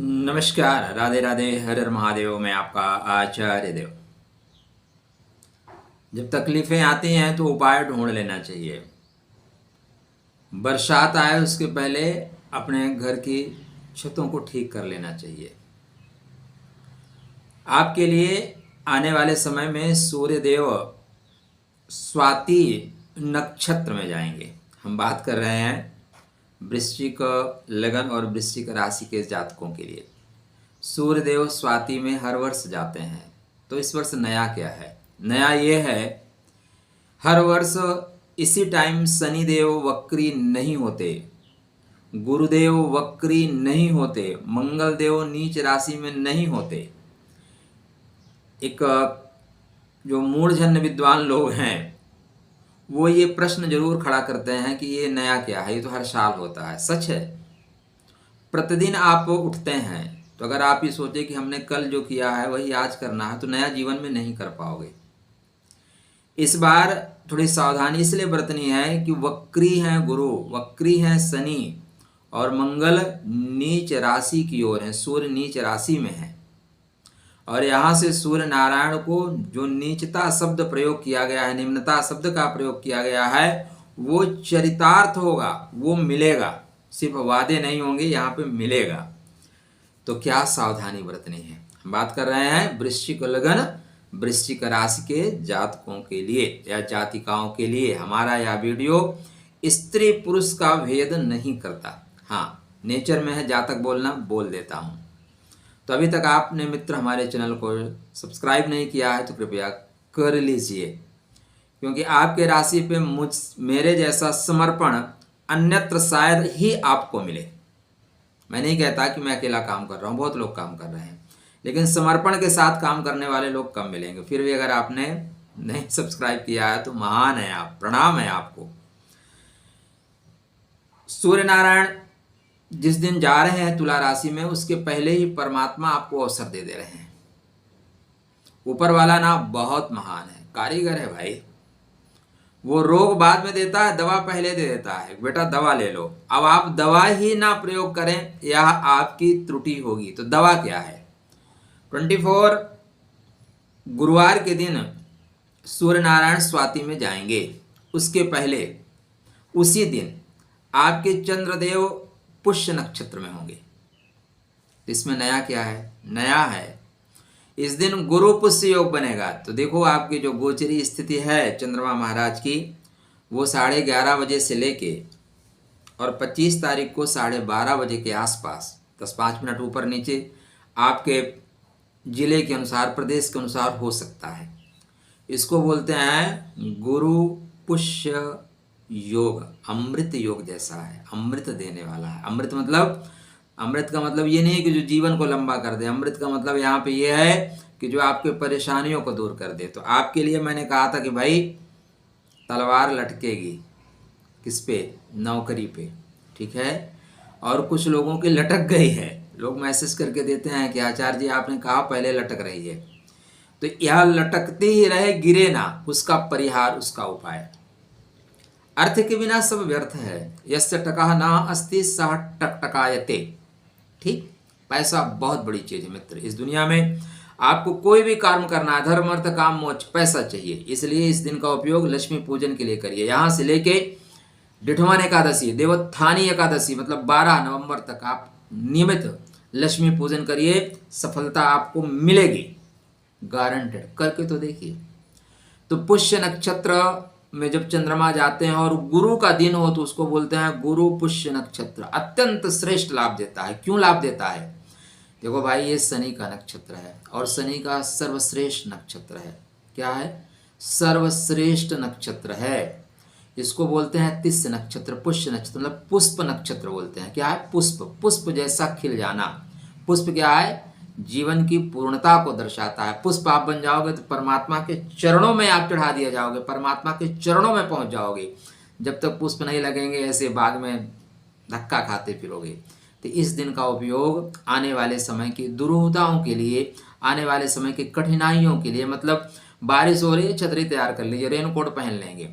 नमस्कार, राधे राधे, हर हर महादेव। मैं आपका आचार्य देव। जब तकलीफ़ें आती हैं तो उपाय ढूंढ लेना चाहिए। बरसात आए उसके पहले अपने घर की छतों को ठीक कर लेना चाहिए। आपके लिए आने वाले समय में सूर्य देव स्वाति नक्षत्र में जाएंगे। हम बात कर रहे हैं वृश्चिक लगन और वृश्चिक राशि के जातकों के लिए। सूर्य देव स्वाति में हर वर्ष जाते हैं, तो इस वर्ष नया क्या है? नया ये है, हर वर्ष इसी टाइम शनि देव वक्री नहीं होते, गुरुदेव वक्री नहीं होते, मंगल देव नीच राशि में नहीं होते। एक जो मूढ़जन्य विद्वान लोग हैं वो ये प्रश्न जरूर खड़ा करते हैं कि ये नया क्या है, ये तो हर साल होता है। सच है, प्रतिदिन आप उठते हैं तो अगर आप ये सोचे कि हमने कल जो किया है वही आज करना है, तो नया जीवन में नहीं कर पाओगे। इस बार थोड़ी सावधानी इसलिए बरतनी है कि वक्री हैं गुरु, वक्री हैं शनि, और मंगल नीच राशि की ओर है, सूर्य नीच राशि में है। और यहाँ से सूर्य नारायण को जो नीचता शब्द प्रयोग किया गया है, निम्नता शब्द का प्रयोग किया गया है, वो चरितार्थ होगा, वो मिलेगा। सिर्फ वादे नहीं होंगे, यहाँ पे मिलेगा। तो क्या सावधानी बरतनी है? हम बात कर रहे हैं वृश्चिक लगन वृश्चिक राशि के जातकों के लिए या जातिकाओं के लिए। हमारा यह वीडियो स्त्री पुरुष का भेद नहीं करता। हाँ, नेचर में है जातक बोलना, बोल देता हूँ। तो अभी तक आपने मित्र हमारे चैनल को सब्सक्राइब नहीं किया है तो कृपया कर लीजिए, क्योंकि आपके राशि पे मेरे जैसा समर्पण अन्यत्र शायद ही आपको मिले। मैं नहीं कहता कि मैं अकेला काम कर रहा हूँ, बहुत लोग काम कर रहे हैं, लेकिन समर्पण के साथ काम करने वाले लोग कम मिलेंगे। फिर भी अगर आपने नहीं सब्सक्राइब किया है तो महान है आप, प्रणाम है आपको। सूर्य नारायण जिस दिन जा रहे हैं तुला राशि में, उसके पहले ही परमात्मा आपको अवसर दे रहे हैं। ऊपर वाला ना बहुत महान है, कारीगर है भाई। वो रोग बाद में देता है, दवा पहले दे देता है, बेटा दवा ले लो। अब आप दवा ही ना प्रयोग करें, यह आपकी त्रुटि होगी। तो दवा क्या है? 24 गुरुवार के दिन सूर्य नारायण स्वाति में जाएंगे। उसके पहले उसी दिन आपके चंद्रदेव पुष्य नक्षत्र में होंगे। इसमें नया क्या है? नया है इस दिन गुरु पुष्य योग बनेगा। तो देखो आपकी जो गोचरी स्थिति है चंद्रमा महाराज की, वो 11:30 बजे से लेके और 25 तारीख को 12:30 बजे के आसपास 10-5 मिनट ऊपर नीचे आपके जिले के अनुसार, प्रदेश के अनुसार हो सकता है। इसको बोलते हैं गुरु पुष्य योग। अमृत योग जैसा है, अमृत देने वाला है। अमृत मतलब, अमृत का मतलब ये नहीं है कि जो जीवन को लंबा कर दे। अमृत का मतलब यहाँ पे ये है कि जो आपके परेशानियों को दूर कर दे। तो आपके लिए मैंने कहा था कि भाई तलवार लटकेगी किस पे? नौकरी पे, ठीक है। और कुछ लोगों की लटक गई है। लोग मैसेज करके देते हैं कि आचार्य जी आपने कहा पहले लटक रही है। तो यह लटकते ही रहे, गिरे ना, उसका परिहार, उसका उपाय। अर्थ के बिना सब व्यर्थ है। यस्य टका ना अस्ति सह टकटकायते। ठीक, पैसा बहुत बड़ी चीज है मित्र। इस दुनिया में आपको कोई भी कर्म करना है, धर्म अर्थ काम मोक्ष, पैसा चाहिए। इसलिए इस दिन का उपयोग लक्ष्मी पूजन के लिए करिए। यहाँ से लेके डिठवान एकादशी, देवोत्थानी एकादशी, मतलब 12 नवंबर तक आप नियमित लक्ष्मी पूजन करिए, सफलता आपको मिलेगी, गारंटेड। करके तो देखिए। तो पुष्य नक्षत्र में जब चंद्रमा जाते हैं और गुरु का दिन हो तो उसको बोलते हैं गुरु पुष्य नक्षत्र। अत्यंत श्रेष्ठ लाभ देता है। क्यों लाभ देता है? देखो भाई, ये शनि का नक्षत्र है और शनि का सर्वश्रेष्ठ नक्षत्र है। क्या है? सर्वश्रेष्ठ नक्षत्र है। इसको बोलते हैं तिस्य नक्षत्र, पुष्य नक्षत्र, मतलब पुष्प नक्षत्र बोलते हैं। क्या है? पुष्प, पुष्प जैसा खिल जाना। पुष्प क्या है? जीवन की पूर्णता को दर्शाता है। पुष्प आप बन जाओगे तो परमात्मा के चरणों में आप चढ़ा दिया जाओगे, परमात्मा के चरणों में पहुंच जाओगे। जब तक पुष्प नहीं लगेंगे ऐसे बाग में धक्का खाते फिरोगे। तो इस दिन का उपयोग आने वाले समय की दुरूहताओं के लिए, आने वाले समय की कठिनाइयों के लिए, मतलब बारिश हो रही है, छतरी तैयार कर लीजिए, रेनकोट पहन लेंगे।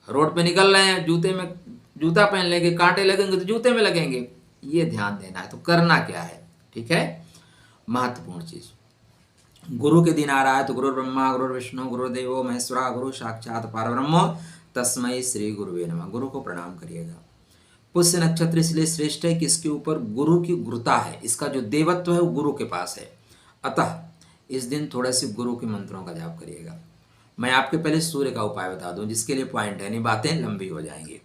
रोड पे निकल रहे हैं, जूते में जूता पहन लेंगे, कांटे लगेंगे तो जूते में लगेंगे। ये ध्यान देना है। तो करना क्या है? ठीक है, महत्वपूर्ण चीज। गुरु के दिन आ रहा है तो गुरु ब्रह्मा गुरु विष्णु गुरुदेवो महेश्वरा गुरु साक्षात परब्रह्म तस्मै श्री गुरुवे नमः। गुरु को प्रणाम करिएगा। पुष्य नक्षत्र इसलिए श्रेष्ठ है कि इसके ऊपर गुरु की गुरुता है, इसका जो देवत्व है वो गुरु के पास है। अतः इस दिन थोड़ा सी गुरु के मंत्रों का जाप करिएगा। मैं आपके पहले सूर्य का उपाय बता दूं, जिसके लिए पॉइंट है, नहीं बातें लंबी हो जाएंगी।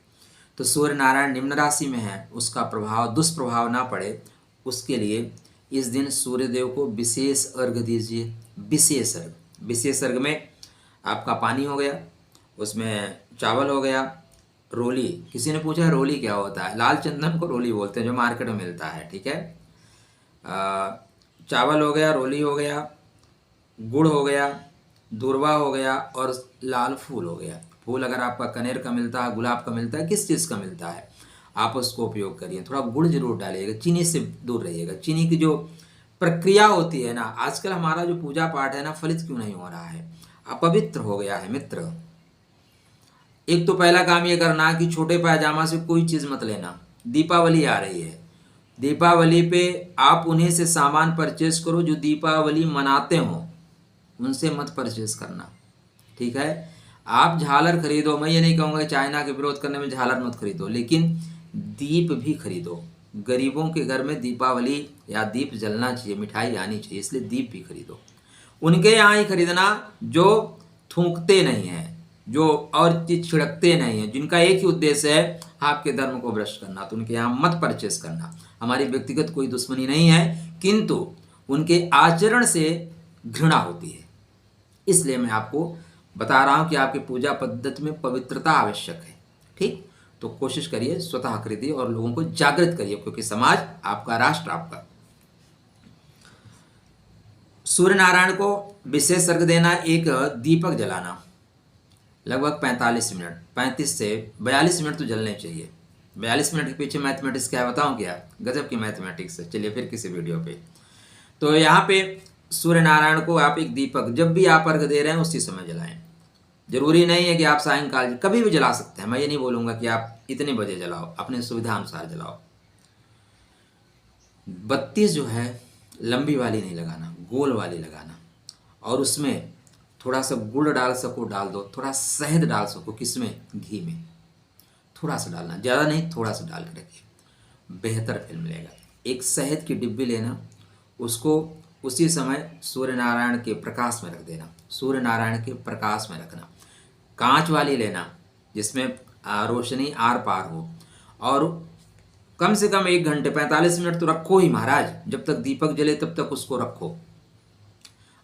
तो सूर्य नारायण निम्न राशि में है, उसका प्रभाव दुष्प्रभाव ना पड़े उसके लिए इस दिन सूर्यदेव को विशेष अर्घ दीजिए। विशेष अर्घ, विशेष अर्घ में आपका पानी हो गया, उसमें चावल हो गया, रोली, किसी ने पूछा रोली क्या होता है, लाल चंदन को रोली बोलते हैं जो मार्केट में मिलता है, ठीक है। चावल हो गया, रोली हो गया, गुड़ हो गया, दूर्वा हो गया और लाल फूल हो गया। फूल अगर आपका कनेर का मिलता है, गुलाब का मिलता है, किस चीज़ का मिलता है, आप उसको उपयोग करिए। थोड़ा गुड़ जरूर डालिएगा, चीनी से दूर रहिएगा। चीनी की जो प्रक्रिया होती है ना, आजकल हमारा जो पूजा पाठ है ना, फलित क्यों नहीं हो रहा है, अपवित्र हो गया है मित्र। एक तो पहला काम ये करना कि छोटे पायजामा से कोई चीज़ मत लेना। दीपावली आ रही है, दीपावली पे आप उन्हीं से सामान परचेस करो जो दीपावली मनाते हो, उनसे मत परचेस करना, ठीक है। आप झालर खरीदो, मैं ये नहीं कहूँगा चाइना के विरोध करने में झालर मत खरीदो, लेकिन दीप भी खरीदो। गरीबों के घर में दीपावली या दीप जलना चाहिए, मिठाई आनी चाहिए, इसलिए दीप भी खरीदो। उनके यहाँ ही खरीदना जो थूकते नहीं हैं, जो और चीज छिड़कते नहीं हैं, जिनका एक ही उद्देश्य है आपके धर्म को भ्रष्ट करना, तो उनके यहाँ मत परचेस करना। हमारी व्यक्तिगत कोई दुश्मनी नहीं है, किंतु उनके आचरण से घृणा होती है, इसलिए मैं आपको बता रहा हूं कि आपकी पूजा पद्धति में पवित्रता आवश्यक है, ठीक। तो कोशिश करिए, स्वतः खरीदिए और लोगों को जागृत करिए, क्योंकि समाज आपका, राष्ट्र आपका। सूर्य नारायण को विशेष अर्घ देना, एक दीपक जलाना, लगभग 45 मिनट, 35 से 42 मिनट तो जलने चाहिए। 42 मिनट के पीछे मैथमेटिक्स क्या है बताऊं क्या, गजब की मैथमेटिक्स है। चलिए फिर किसी वीडियो पे। तो यहाँ पे सूर्य नारायण को आप एक दीपक जब भी आप अर्घ दे रहे हैं उसी समय जलाएं। जरूरी नहीं है कि आप सायंकाल, कभी भी जला सकते हैं। मैं ये नहीं बोलूँगा कि आप इतने बजे जलाओ, अपने सुविधा अनुसार जलाओ। बत्ती जो है लंबी वाली नहीं लगाना, गोल वाली लगाना, और उसमें थोड़ा सा गुड़ डाल सको डाल दो, थोड़ा शहद डाल सको, किसमें, घी में थोड़ा सा डालना, ज़्यादा नहीं, थोड़ा सा डाल के रखिए, बेहतर फल मिलेगा। एक शहद की डिब्बी लेना, उसको उसी समय सूर्य नारायण के प्रकाश में रख देना, सूर्य नारायण के प्रकाश में रखना। कांच वाली लेना जिसमें रोशनी आर पार हो, और कम से कम 1 घंटे 45 मिनट तो रखो ही महाराज, जब तक दीपक जले तब तक उसको रखो।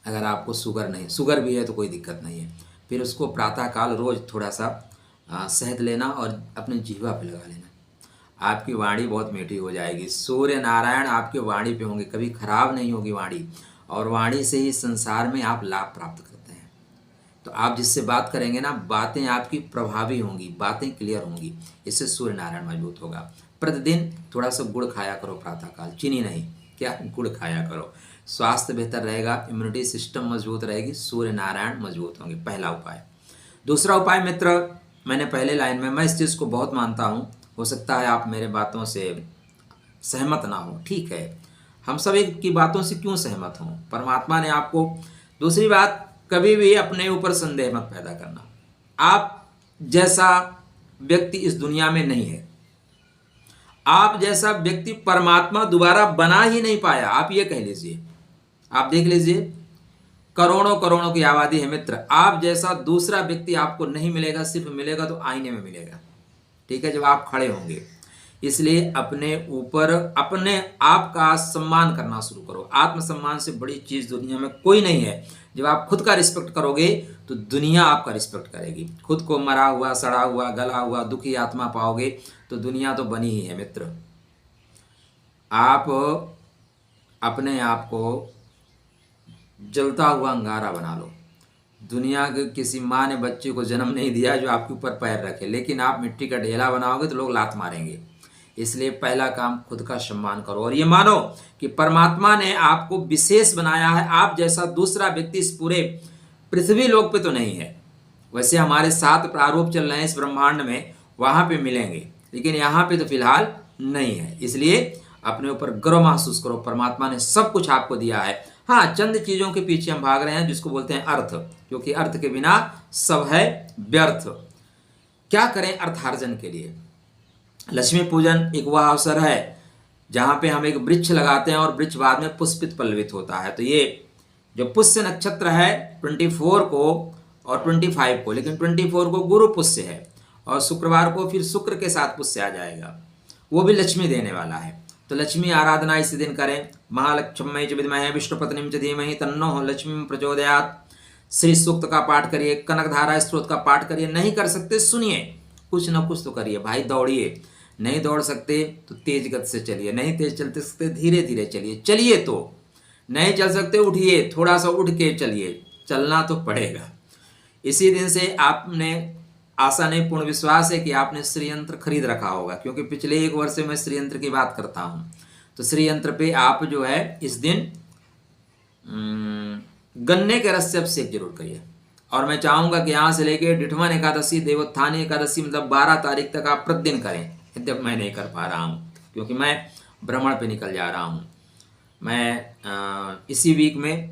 अगर आपको शुगर भी है तो कोई दिक्कत नहीं है। फिर उसको प्रातःकाल रोज थोड़ा सा शहद लेना और अपने जीवा पे लगा लेना, आपकी वाणी बहुत मीठी हो जाएगी। सूर्य नारायण आपके वाणी पे होंगे, कभी खराब नहीं होगी वाणी, और वाणी से ही संसार में आप लाभ प्राप्त करते हैं। तो आप जिससे बात करेंगे ना, बातें आपकी प्रभावी होंगी, बातें क्लियर होंगी, इससे सूर्य नारायण मजबूत होगा। प्रतिदिन थोड़ा सा गुड़ खाया करो प्रातःकाल, चीनी नहीं, क्या गुड़ खाया करो, स्वास्थ्य बेहतर रहेगा, इम्यूनिटी सिस्टम मजबूत रहेगी, सूर्य नारायण मजबूत होंगे। पहला उपाय। दूसरा उपाय मित्र, मैंने पहले लाइन में, मैं इस चीज़ को बहुत मानता हूँ, हो सकता है आप मेरे बातों से सहमत ना हो, ठीक है, हम सब एक की बातों से क्यों सहमत हों, परमात्मा ने आपको। दूसरी बात, कभी भी अपने ऊपर संदेह मत पैदा करना। आप जैसा व्यक्ति इस दुनिया में नहीं है, आप जैसा व्यक्ति परमात्मा दोबारा बना ही नहीं पाया, आप ये कह लीजिए। आप देख लीजिए, करोड़ों करोड़ों की आबादी है मित्र, आप जैसा दूसरा व्यक्ति आपको नहीं मिलेगा, सिर्फ मिलेगा तो आईने में मिलेगा, ठीक है, जब आप खड़े होंगे। इसलिए अपने ऊपर, अपने आप का सम्मान करना शुरू करो। आत्मसम्मान से बड़ी चीज दुनिया में कोई नहीं है। जब आप खुद का रिस्पेक्ट करोगे तो दुनिया आपका रिस्पेक्ट करेगी। खुद को मरा हुआ, सड़ा हुआ, गला हुआ, दुखी आत्मा पाओगे तो दुनिया तो बनी ही है मित्र। आप अपने आप को जलता हुआ अंगारा बना लो। दुनिया के किसी माँ ने बच्चे को जन्म नहीं दिया जो आपके ऊपर पैर रखे, लेकिन आप मिट्टी का ढेला बनाओगे तो लोग लात मारेंगे। इसलिए पहला काम, खुद का सम्मान करो और ये मानो कि परमात्मा ने आपको विशेष बनाया है। आप जैसा दूसरा व्यक्ति इस पूरे पृथ्वी लोक पे तो नहीं है। वैसे हमारे 7 प्रारूप चल रहे हैं इस ब्रह्मांड में, वहाँ पे मिलेंगे, लेकिन यहाँ पे तो फिलहाल नहीं है। इसलिए अपने ऊपर गर्व महसूस करो, परमात्मा ने सब कुछ आपको दिया है। हाँ, चंद चीजों के पीछे हम भाग रहे हैं जिसको बोलते हैं अर्थ, क्योंकि अर्थ के बिना सब है व्यर्थ। क्या करें अर्थार्जन के लिए? लक्ष्मी पूजन एक वह अवसर है जहाँ पे हम एक वृक्ष लगाते हैं और वृक्ष बाद में पुष्पित पल्लवित होता है। तो ये जो पुष्य नक्षत्र है 24 को और 25 को, लेकिन 24 को गुरु पुष्य है और शुक्रवार को फिर शुक्र के साथ पुष्य आ जाएगा, वो भी लक्ष्मी देने वाला है। तो लक्ष्मी आराधना इसी दिन करें। महालक्ष्मी च विद्महे विष्णुपत्नीं च धीमहि तन्नो लक्ष्मी प्रचोदयात्। श्री सूक्त का पाठ करिए, कनकधारा स्त्रोत का पाठ करिए। नहीं कर सकते सुनिए, कुछ ना कुछ तो करिए भाई, दौड़िए। नहीं दौड़ सकते तो तेज गति से चलिए, नहीं तेज चलते सकते धीरे धीरे चलिए, चलिए तो नहीं चल सकते उठिए, थोड़ा सा उठ के चलिए, चलना तो पड़ेगा। इसी दिन से आपने, आशा नहीं पूर्ण विश्वास है कि आपने श्री यंत्र खरीद रखा होगा, क्योंकि पिछले 1 वर्ष से मैं श्री यंत्र की बात करता हूँ। तो श्री यंत्र पे आप जो है इस दिन गन्ने के रस से अभिषेक जरूर करिए। और मैं चाहूँगा कि यहाँ से लेके डिठवन एकादशी, देवोत्थानी एकादशी, मतलब 12 तारीख तक आप प्रतिदिन करें। यद्यप मैं नहीं कर पा रहा हूँ क्योंकि मैं भ्रमण पे निकल जा रहा हूँ। मैं इसी वीक में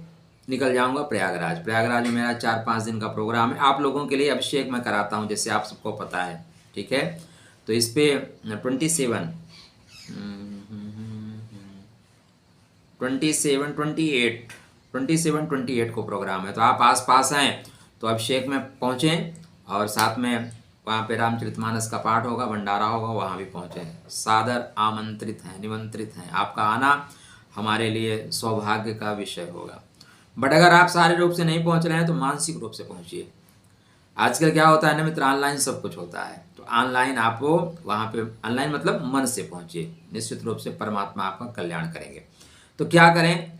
निकल जाऊंगा प्रयागराज में मेरा 4-5 दिन का प्रोग्राम है। आप लोगों के लिए अभिषेक मैं कराता हूं, जैसे आप सबको पता है, ठीक है। तो इस पे 27-28 को प्रोग्राम है। तो आप आस पास हैं तो अभिषेक में पहुँचें, और साथ में वहाँ पे रामचरितमानस का पाठ होगा, भंडारा होगा, वहाँ भी पहुँचें। सादर आमंत्रित हैं, निमंत्रित हैं। आपका आना हमारे लिए सौभाग्य का विषय होगा। बट अगर आप शारीरिक रूप से नहीं पहुंच रहे हैं तो मानसिक रूप से पहुंचिए। आजकल क्या होता है ना मित्र, ऑनलाइन सब कुछ होता है। तो ऑनलाइन आपको वहाँ पे, ऑनलाइन मतलब मन से पहुंचिए, निश्चित रूप से परमात्मा आपका कल्याण करेंगे। तो क्या करें,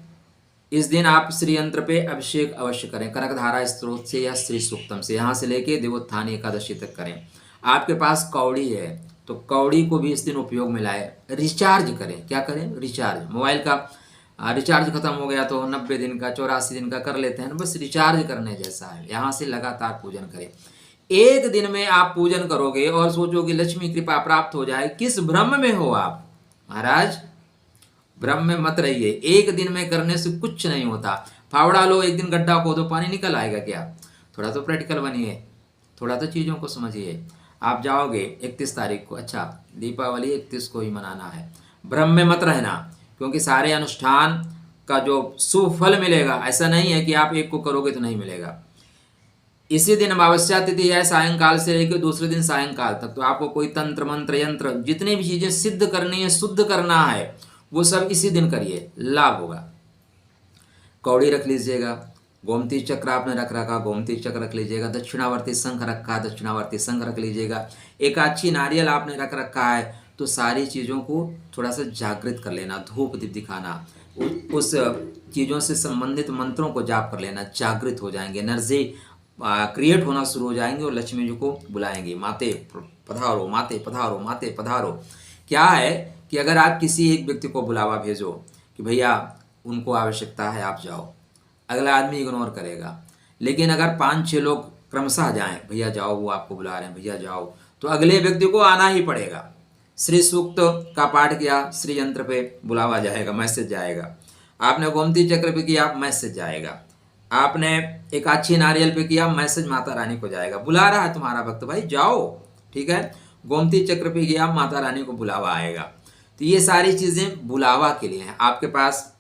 इस दिन आप श्री यंत्र पे अभिषेक अवश्य करें, कनकधारा स्त्रोत से या श्री सूक्तम से, यहाँ से लेके देवोत्थानी एकादशी तक करें। आपके पास कौड़ी है तो कौड़ी को भी इस दिन उपयोग में लाए। रिचार्ज करें, क्या करें, रिचार्ज। मोबाइल का रिचार्ज खत्म हो गया तो 90 दिन का, 84 दिन का कर लेते हैं, बस रिचार्ज करने जैसा है। यहाँ से लगातार पूजन करें। एक दिन में आप पूजन करोगे और सोचोगे लक्ष्मी कृपा प्राप्त हो जाए, किस भ्रम में हो आप महाराज? भ्रम में मत रहिए। एक दिन में करने से कुछ नहीं होता। फावड़ा लो, एक दिन गड्ढा खोदो, पानी निकल आएगा क्या? थोड़ा तो प्रैक्टिकल बनिए, थोड़ा तो चीज़ों को समझिए। आप जाओगे 31 तारीख को, अच्छा दीपावली 31 को ही मनाना है, भ्रम में मत रहना, क्योंकि सारे अनुष्ठान का जो शुभ फल मिलेगा, ऐसा नहीं है कि आप एक को करोगे तो नहीं मिलेगा। इसी दिन अमावस्या तिथि है, सायंकाल से लेकर दूसरे दिन सायंकाल तक। तो आपको कोई तंत्र मंत्र यंत्र, जितनी भी चीजें सिद्ध करनी है, शुद्ध करना है, वो सब इसी दिन करिए, लाभ होगा। कौड़ी रख लीजिएगा, गोमती चक्र आपने रख रखा, गोमती चक्र रख लीजिएगा। दक्षिणावर्ती शंख रखा, दक्षिणावर्ती शंख रख लीजिएगा। एक अच्छी नारियल आपने रख रखा है, तो सारी चीज़ों को थोड़ा सा जागृत कर लेना, धूप दीप दिखाना, उस चीज़ों से संबंधित मंत्रों को जाप कर लेना, जागृत हो जाएंगे, एनर्जी क्रिएट होना शुरू हो जाएंगे और लक्ष्मी जी को बुलाएंगे, माते पधारो, माते पधारो, माते पधारो। क्या है कि अगर आप किसी एक व्यक्ति को बुलावा भेजो कि भैया उनको आवश्यकता है, आप जाओ, अगला आदमी इग्नोर करेगा। लेकिन अगर 5-6 लोग क्रमशः जाएं, भैया जाओ, वो आपको बुला रहे हैं, भैया जाओ, तो अगले व्यक्ति को आना ही पड़ेगा। श्री सूक्त का पाठ किया, श्री यंत्र पे बुलावा जाएगा, मैसेज जाएगा। आपने गोमती चक्र पे किया, मैसेज जाएगा। आपने एक अच्छी नारियल पे किया, मैसेज माता रानी को जाएगा, बुला रहा है तुम्हारा भक्त, भाई जाओ, ठीक है। गोमती चक्र पे किया, माता रानी को बुलावा आएगा। तो ये सारी चीज़ें बुलावा के लिए हैं। आपके पास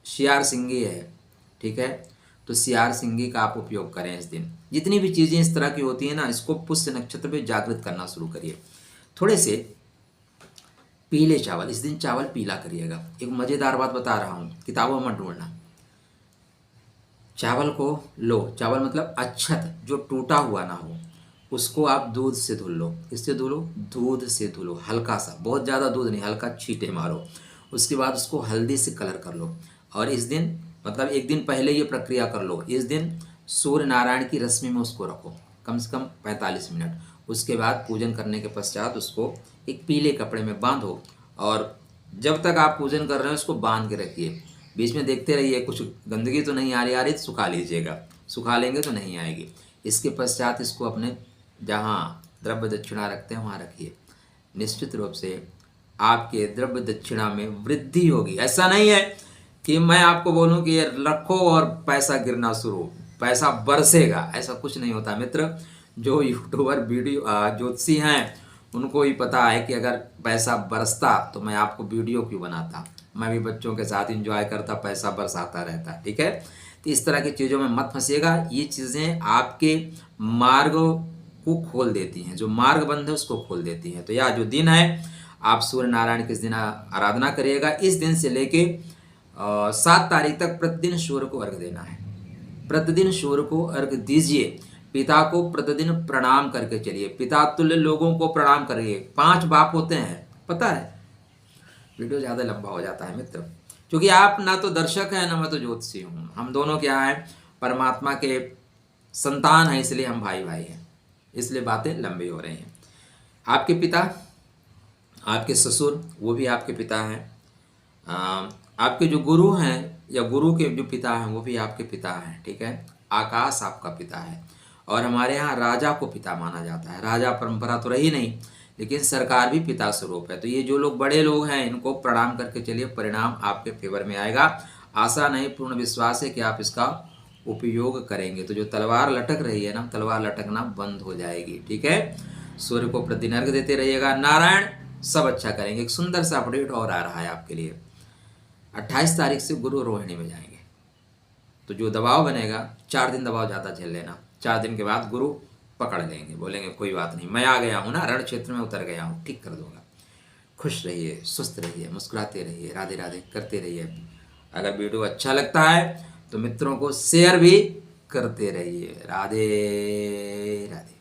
सियार सिंगी है, ठीक है, तो सियार सिंगी का आप उपयोग करें इस दिन। जितनी भी चीज़ें इस तरह की होती है ना, इसको पुष्य नक्षत्र पे जागृत करना शुरू करिए। थोड़े से पीले चावल, इस दिन चावल पीला करिएगा। एक मज़ेदार बात बता रहा हूँ, किताबों में ढूंढना। चावल को लो, चावल मतलब अच्छत जो टूटा हुआ ना हो, उसको आप दूध से धुल लो। इससे धुलो, दूध से धुलो, हल्का सा, बहुत ज़्यादा दूध नहीं, हल्का छींटे मारो। उसके बाद उसको हल्दी से कलर कर लो, और इस दिन मतलब एक दिन पहले ये प्रक्रिया कर लो। इस दिन सूर्य नारायण की रश्मि में उसको रखो कम से कम 45 मिनट। उसके बाद पूजन करने के पश्चात उसको एक पीले कपड़े में बांधो, और जब तक आप पूजन कर रहे हो उसको बांध के रखिए। बीच में देखते रहिए कुछ गंदगी तो नहीं आ रही तो सुखा लीजिएगा, सुखा लेंगे तो नहीं आएगी। इसके पश्चात इसको अपने जहाँ द्रव्य दक्षिणा रखते हैं वहाँ रखिए। निश्चित रूप से आपके द्रव्य दक्षिणा में वृद्धि होगी। ऐसा नहीं है कि मैं आपको बोलूं कि ये रखो और पैसा गिरना शुरू, पैसा बरसेगा, ऐसा कुछ नहीं होता मित्र। जो यूट्यूबर वीडियो ज्योतिषी हैं उनको ही पता है कि अगर पैसा बरसता तो मैं आपको वीडियो क्यों बनाता, मैं भी बच्चों के साथ एंजॉय करता, पैसा बरसाता रहता। ठीक है, तो इस तरह की चीज़ों में मत फंसिएगा। ये चीज़ें आपके मार्ग को खोल देती हैं, जो मार्ग बंद है उसको खोल देती हैं। तो यह जो दिन है, आप सूर्य नारायण के इस दिन आराधना करिएगा। इस दिन से लेके 7 तारीख तक प्रतिदिन सूर्य को अर्घ देना है। प्रतिदिन सूर्य को अर्घ दीजिए। पिता को प्रतिदिन प्रणाम करके चलिए। पिता तुल्य लोगों को प्रणाम करिए। 5 बाप होते हैं, पता है। वीडियो ज़्यादा लंबा हो जाता है मित्र, क्योंकि आप ना तो दर्शक हैं ना मैं तो ज्योतिषी हूँ। हम दोनों क्या हैं, परमात्मा के संतान हैं, इसलिए हम भाई भाई हैं, इसलिए बातें लंबी हो रही हैं। आपके पिता, आपके ससुर, वो भी आपके पिता हैं। आपके जो गुरु हैं या गुरु के जो पिता हैं वो भी आपके पिता हैं। ठीक है, आकाश आपका पिता है। और हमारे यहाँ राजा को पिता माना जाता है। राजा परंपरा तो रही नहीं, लेकिन सरकार भी पिता स्वरूप है। तो ये जो लोग बड़े लोग हैं इनको प्रणाम करके चलिए, परिणाम आपके फेवर में आएगा। आशा नहीं, पूर्ण विश्वास है कि आप इसका उपयोग करेंगे तो जो तलवार लटक रही है ना, तलवार लटकना बंद हो जाएगी। ठीक है, सूर्य को प्रतिदिन अर्घ देते रहिएगा। नारायण सब अच्छा करेंगे। एक सुंदर सा अपडेट और आ रहा है आपके लिए। 28 तारीख से गुरु रोहिणी में जाएंगे, तो जो दबाव बनेगा 4 दिन दबाव ज़्यादा झेल लेना। 4 दिन के बाद गुरु पकड़ लेंगे, बोलेंगे कोई बात नहीं, मैं आ गया हूँ ना, रण क्षेत्र में उतर गया हूँ, ठीक कर दूंगा। खुश रहिए, स्वस्थ रहिए, मुस्कुराते रहिए, राधे राधे करते रहिए। अगर वीडियो अच्छा लगता है तो मित्रों को शेयर भी करते रहिए। राधे राधे।